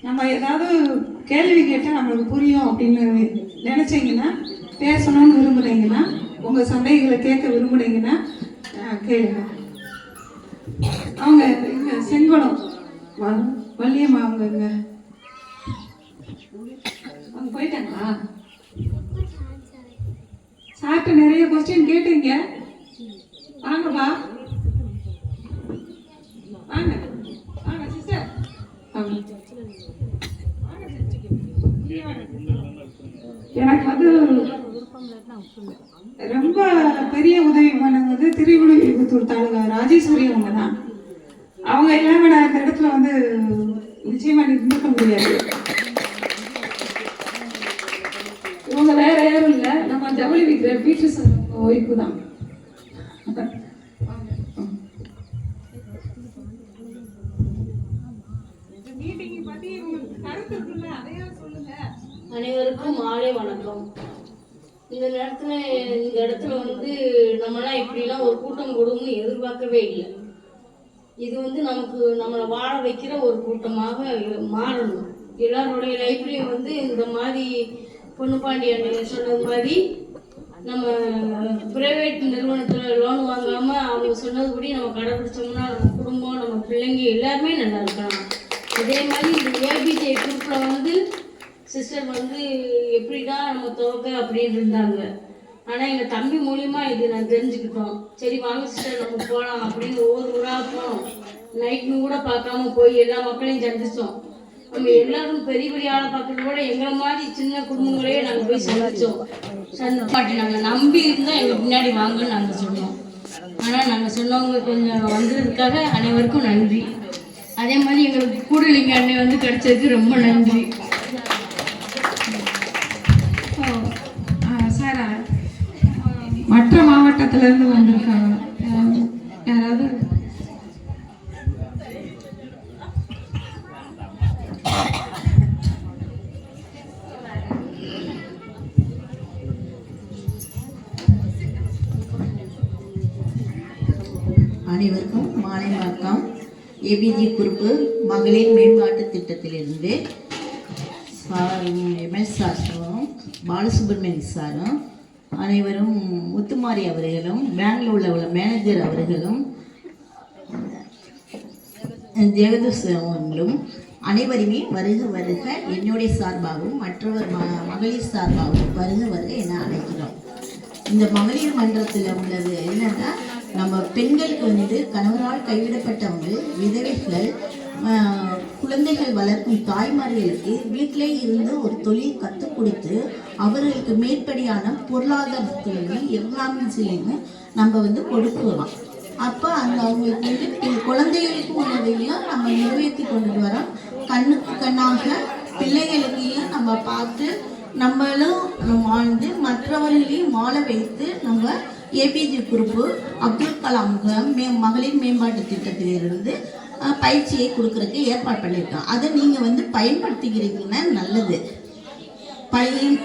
நம்ம ஏதாவது கேள்வி கேட்டால் நம்மளுக்கு புரியும் அப்படின்னு நினச்சிங்கன்னா, பேசணும்னு விரும்புகிறீங்கன்னா, உங்கள் சந்தேகங்களை கேட்க விரும்புனீங்கன்னா கேளுங்க. அவங்க இங்கே செங்கோலம் வள்ளியம்மா அவங்க அவங்க போயிட்டாங்களா? சாப்பிட்டு நிறைய கொஸ்டின் கேட்டீங்க. வாங்கப்பா, வாங்க வாங்க சிஸ்டர். எனக்கு வந்து ரொம்ப பெரிய உதவி பண்ணது திருவிழுப்புத்தூர் தாலுகா ராஜேஸ்வரி அவங்க தான். அவங்க இல்லாம நான் இந்த இடத்துல வந்து நிச்சயமா இருக்க முடியாது. இவங்க வேற யாரும் இல்லை, நம்ம ஜவுளி விற்கிற பீட்டர் சார் ஒய்ஃபு தான். அனைவருக்கும் மாலை வணக்கம். இந்த இடத்துல வந்து நம்மளாம் இப்படிலாம் ஒரு கூட்டம் கூடும்னு எதிர்பார்க்கவே இல்லை. இது வந்து நம்மளை வாழ வைக்கிற ஒரு கூட்டமாக மாறணும். எல்லாருடைய லைஃப்லையும் வந்து இந்த மாதிரி பொண்ணுப்பாண்டியன் சொன்னது மாதிரி நம்ம பிரைவேட் நிறுவனத்தில் லோன் வாங்காமல் அவங்க சொன்னதுபடி நம்ம கடைபிடிச்சோம்னா நம்ம குடும்பம், நம்ம பிள்ளைங்க எல்லாருமே நல்லா இருக்கலாம். அதே மாதிரி இந்த ஏபிஜே குரூப்பில் வந்து சிஸ்டர் வந்து எப்படின்னா நம்ம துவக்க அப்படின்னு இருந்தாங்க. ஆனால் எங்கள் தம்பி மூலியமா இது நான் தெரிஞ்சுக்கிட்டோம். சரி வாங்க சிஸ்டர் நம்ம போகலாம் அப்படின்னு ஒவ்வொரு ஊராக போனோம். நைட்னு கூட பார்க்காம போய் எல்லா மக்களையும் சந்திச்சோம். நம்ம எல்லாரும் பெரிய பெரிய ஆளை பார்க்கறது கூட எங்களை மாதிரி சின்ன குடும்பங்களையே நாங்கள் போய் சந்திச்சோம். பாட்டி நாங்கள் நம்பி இருந்தால் எங்கள் பின்னாடி வாங்கன்னு நாங்கள் சொன்னோம். ஆனால் நாங்கள் சொன்னவங்க கொஞ்சம் வந்ததுக்காக அனைவருக்கும் நன்றி. அதே மாதிரி எங்களுக்கு கூடலிங்க அன்னை வந்து கிடைச்சதுக்கு ரொம்ப நன்றி. சார், மற்ற மாவட்டத்திலேருந்து வந்திருக்காங்க யாராவது? அனைவருக்கும் மாலை வணக்கம். ஏபிஜி குரூப்பு மகளிர் மேம்பாட்டு திட்டத்திலிருந்து எம்எஸ் சாரும் பாலசுப்ரமணியன் சாரும் அனைவரும் முத்துமாரி அவர்களும் பெங்களூரில் உள்ள மேனேஜர் அவர்களும் ஜெகதீஷ் அவர்களும் அனைவருமே வருக வருக என்னுடைய சார்பாகவும் மற்றவர் மகளிர் சார்பாகவும் வருக வருக என அழைக்கிறோம். இந்த மகளிர் மன்றத்தில் உள்ளது என்னன்னா, நம்ம பெண்களுக்கு வந்து கணவரால் கைவிடப்பட்டவங்க, விதவைகள், குழந்தைகள் வளர்க்கும் தாய்மார்களுக்கு வீட்டிலே இருந்து ஒரு தொழில் கற்றுக் கொடுத்து அவர்களுக்கு மேற்படியான பொருளாதாரத்திலையும் எல்லாமே நம்ம வந்து கொடுக்கலாம். அப்போ அவங்களுக்கு வந்து குழந்தைகளுக்கு உள்ளதையும் நம்ம நிறைவேற்றி கொண்டுட்டு வரோம். கண்ணுக்கு கண்ணாக பிள்ளைகளுக்கையும் நம்ம பார்த்து நம்மளும் வாழ்ந்து மற்றவர்களையும் வாழ வைத்து நம்ம ஏபிஜே குரூப்பு அப்துல் கலாம் மகளிர் மேம்பாட்டு திட்டத்திலிருந்து பயிற்சியை கொடுக்கறதுக்கு ஏற்பாடு பண்ணியிருக்கோம். அதை நீங்கள் வந்து பயன்படுத்திக்கிறீங்கன்னா நல்லது.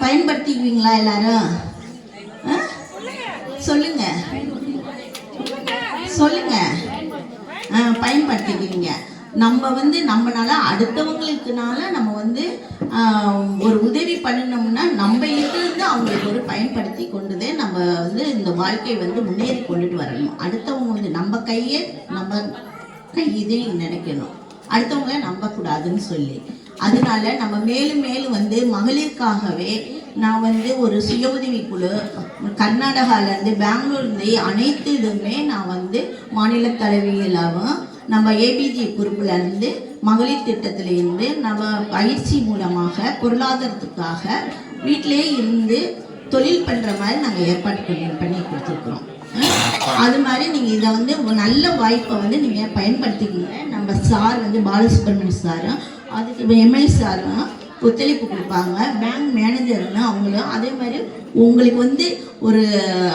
பயன்படுத்திக்குவீங்களா எல்லாரும்? சொல்லுங்க சொல்லுங்க. பயன்படுத்திக்கிறீங்க. நம்ம வந்து நம்மளால அடுத்தவங்களுக்குனால நம்ம வந்து ஒரு உதவி பண்ணணும்னா நம்ம இருந்து அவங்களுக்கு ஒரு பயன்படுத்தி கொண்டுதே நம்ம வந்து இந்த வாழ்க்கையை வந்து முன்னேறி கொண்டுட்டு வரணும். அடுத்தவங்க வந்து நம்ம கையே நம்ம இதே நினைக்கணும், அடுத்தவங்கள நம்பக்கூடாதுன்னு சொல்லி. அதனால நம்ம மேலும் மேலும் வந்து மகளிருக்காகவே நான் வந்து ஒரு சுய உதவி குழு கர்நாடகாவிலேருந்து பெங்களூர்லேருந்து அனைத்து இதுவுமே நான் வந்து மாநில தலைவிகளாகவும் நம்ம ஏபிஜே குரூப்லேருந்து மகளிர் திட்டத்திலேருந்து நம்ம பயிற்சி மூலமாக பொருளாதாரத்துக்காக வீட்டிலே இருந்து தொழில் பண்ணுற மாதிரி நாங்கள் ஏற்பாடு பண்ணி கொடுத்துருக்குறோம். அது மாதிரி நீங்கள் இதை வந்து நல்ல வாய்ப்பை வந்து நீங்கள் பயன்படுத்திக்கிங்க. நம்ம சார் வந்து பாலசுப்ரமணியன் சாரும் அதுக்கு எம்எல்ஏ சாரும் ஒத்துழைப்பு கொடுப்பாங்க. பேங்க் மேனேஜர்னு அவங்களும் அதே மாதிரி உங்களுக்கு வந்து ஒரு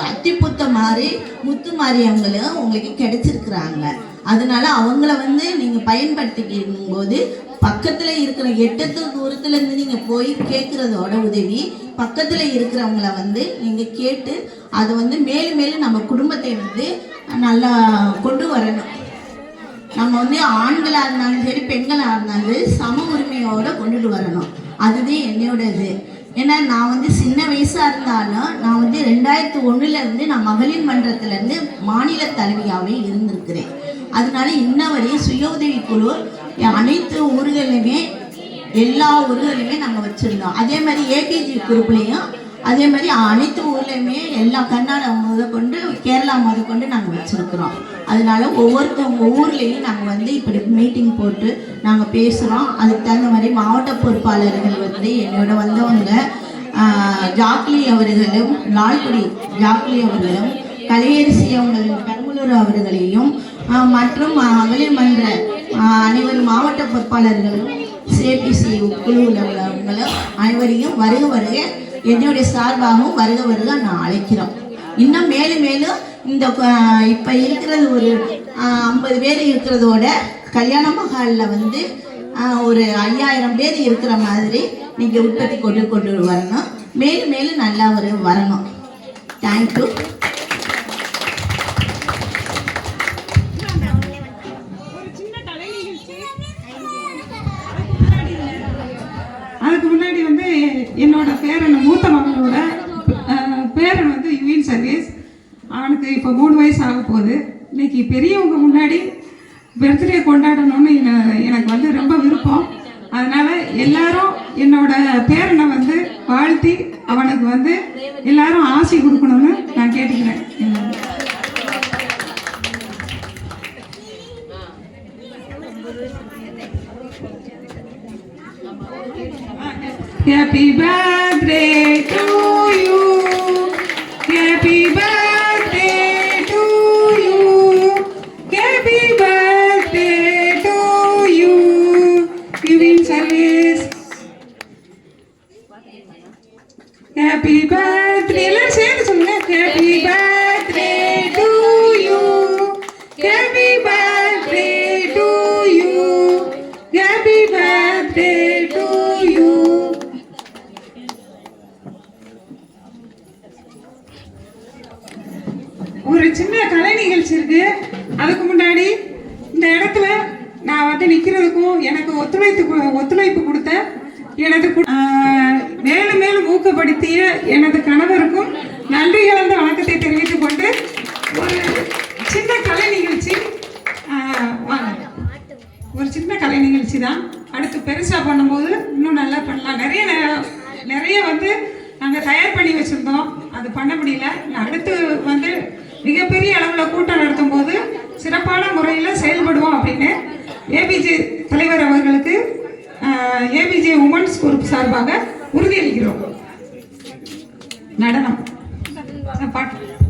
அத்திப்புத்த மாதிரி முத்து மாதிரி அவங்களும் உங்களுக்கு கிடைச்சிருக்கிறாங்க. அதனால அவங்கள வந்து நீங்கள் பயன்படுத்திக்கும் போது பக்கத்தில் இருக்கிற எட்டத்து தூரத்துலேருந்து நீங்கள் போய் கேட்குறதோட உதவி பக்கத்தில் இருக்கிறவங்கள வந்து நீங்கள் கேட்டு அதை வந்து மேலும் மேலும் நம்ம குடும்பத்தை வந்து நல்லா கொண்டு வரணும். நம்ம வந்து ஆண்களாக இருந்தாலும் சரி பெண்களாக இருந்தாலும் சரி சம உரிமையோடு கொண்டுட்டு வரணும். அதுதான் என்னோட இது. ஏன்னா நான் வந்து சின்ன வயசாக இருந்தாலும் நான் வந்து 2001 நான் மகளிர் மன்றத்திலேருந்து மாநில தலைவியாகவே இருந்திருக்கிறேன். அதனால இன்ன வரையும் சுய உதவி குழு அனைத்து ஊர்களிலுமே எல்லா ஊர்களிலுமே நாங்கள் வச்சுருந்தோம். அதே மாதிரி ஏகேஜி குரூப்லேயும் அதே மாதிரி அனைத்து ஊர்லேயுமே எல்லா கர்நாடகா முதற்கொண்டு கேரளா முதற்கொண்டு நாங்கள் வச்சுருக்குறோம். அதனால ஒவ்வொருத்தவங்க ஊர்லேயும் நாங்கள் வந்து இப்படி மீட்டிங் போட்டு நாங்கள் பேசுகிறோம். அதுக்கு தகுந்த மாதிரி மாவட்ட பொறுப்பாளர்கள் வந்து என்னோட வந்தவங்க ஜாக்லி அவர்களும் லால்குடி ஜாக்லி அவர்களும் கலையரசி அவங்களின் பெரம்பலூர் அவர்களையும் மற்றும் மகளிர் மன்ற அனைவரும் மாவட்ட பொறுப்பாளர்களும் சிபிசி குழுவில் உள்ளவங்களும் அனைவரையும் வருக வருக என்னுடைய சார்பாகவும் வருக வருக நான் அழைக்கிறோம். இன்னும் மேலும் மேலும் இந்த இப்போ இருக்கிறது ஒரு 50 பேர் இருக்கிறதோட கல்யாண மகாலில் வந்து ஒரு 5000 பேர் இருக்கிற மாதிரி நீங்கள் உற்பத்தி கொண்டு வரணும். மேலும் மேலும் நல்லா வரணும். தேங்க்யூ. அதுக்கு முன்னாடி வந்து என்னோட பேரன் மூத்த மகனோட பேரன் வந்து யூனியன் சர்வீஸ், அவனுக்கு இப்போ 3 வயசு ஆக போகுது. இன்னைக்கு பெரியவங்க முன்னாடி பர்த்டே கொண்டாடணும்னு எனக்கு வந்து ரொம்ப விருப்பம். அதனால எல்லாரும் என்னோட பேரனை வந்து வாழ்த்தி அவனுக்கு வந்து எல்லாரும் ஆசை கொடுக்கணும்னு நான் கேட்டுக்கிறேன். Happy birthday to you. Happy birthday to you. Happy birthday to you. Giving service. Happy birthday. எல்லாரும் சேர்ந்து சொல்லுங்க. Happy birthday to you. Happy birthday to you. Happy birthday to you. ஒரு சின்ன கலை நிகழ்ச்சி இருக்கு. அதுக்கு முன்னாடி இந்த இடத்துல நான் வந்து நிற்கிறதுக்கும் எனக்கு ஒத்துழைப்பு கொடுத்த எனது மேலும் மேலும் ஊக்கப்படுத்திய எனது கணவருக்கும் நன்றி கலந்த வணக்கத்தை தெரிவித்துக் கொண்டு ஒரு சின்ன கலை நிகழ்ச்சி ஒரு சின்ன கலை நிகழ்ச்சி தான். அடுத்து பெருசாக பண்ணும்போது இன்னும் நல்லா பண்ணலாம். நிறைய வந்து நாங்கள் தயார் பண்ணி வச்சுருந்தோம், அது பண்ண முடியல. அடுத்து வந்து மிகப்பெரிய அளவில் கூட்டம் நடத்தும் போது சிறப்பான முறையில் செயல்படுவோம் அப்படின்னு ஏபிஜே தலைவர் அவர்களுக்கு ஏபிஜே உமன்ஸ் குரூப் சார்பாக உறுதியளிக்கிறோம். நடனம் பாட்டு